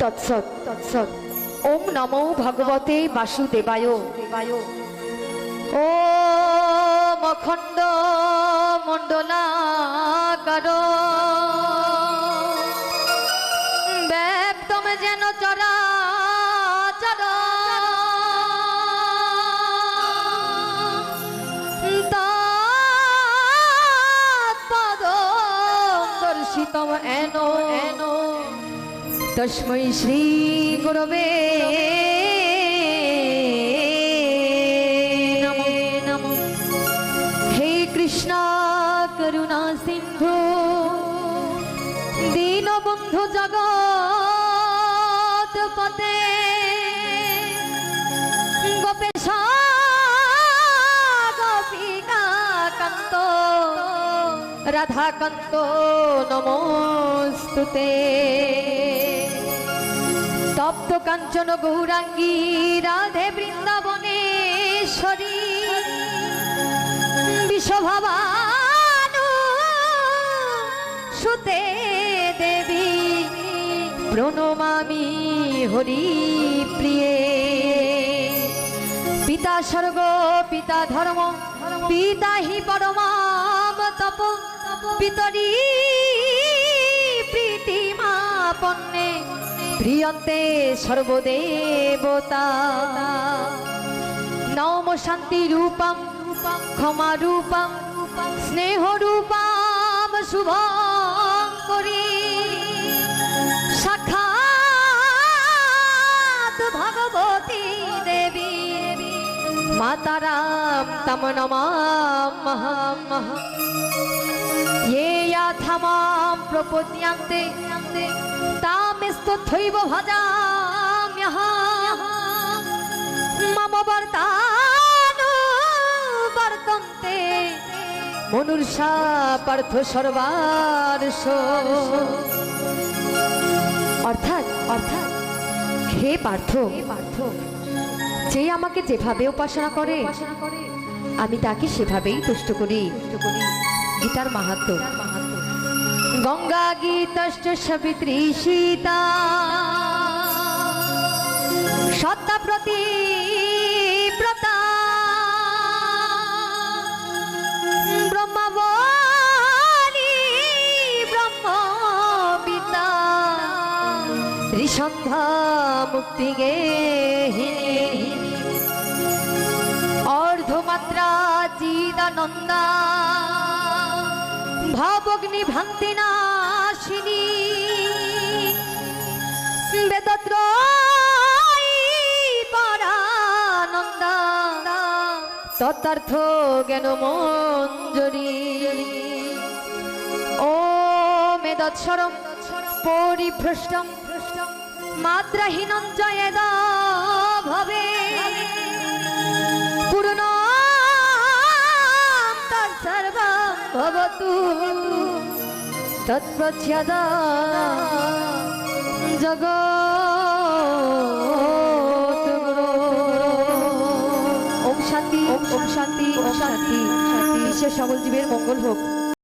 তৎসৎ তৎসৎ। ওম নমো ভগবতে বাসুদেবায়। ও মখণ্ড মণ্ডলাকার ব্যক্তম যেন চরাচর তৎপদম দর্শিতম এনো এনো তস্मै শ্রী গুরবে নমো নমো। হে কৃষ্ণ করুণা সিন্ধু দীনবন্ধু জগৎপতে গোপেশ গোপিকা কান্ত রাধাকান্ত নমস্তুতে। তপ্ত কাঞ্চন গৌরাঙ্গী রাধে বৃন্দাবনেশ্বরী বিশ্বভাবানু সুতে দেবী প্রণমামি হরি প্রিয়ে। পিতা স্বর্গ পিতা ধর্ম পিতা হি পরমাম তপ পিতরি প্রীতিমাপন্নে প্রিয়ন্তে সর্বদেবতা। নম শান্তি রূপম ক্ষমা রূপম স্নেহ রূপম শুভঙ্করী সাক্ষাৎ ভগবতী দেবী মাতারাম তম নমামহম। ये याथामां प्रपद्यन्ते तामेस्तथैव भजाम्यहम् मम वर्तानुवर्तन्ते मनुष्या पार्थ सर्वार्षो। অর্থাৎ অর্থাৎ হে পার্থ যে আমাকে যেভাবে উপাসনা করে আমি তাকে সেভাবেই তুষ্ট করি। গীতার মাহাত্ম্য। গঙ্গা গীতশ্চ সাবিত্রী সীতা সত্তা প্রতিব্রতা ব্রহ্মাবলী ব্রহ্মবিদ্যা ত্রিসন্ধ্যা মুক্তি গেহিনী অর্ধমাত্রা চিদানন্দা ভাবগ্নি ভ্রান্তি নাশিনী বেদত্রয়ী পরানন্দা তত্ত্বার্থ জ্ঞান মঞ্জরি। ও মেদৎসরম পরিভ্রষ্টম মাত্রাহীনং চ যদা ভবে পূর্ণ তৎসর্বং ভবতু তৎপ্রচ্ছদা জগৎগুরো। ওম শান্তি ওম শান্তি ওম শান্তি। বিশ্বের সকল জীবের মঙ্গল হোক।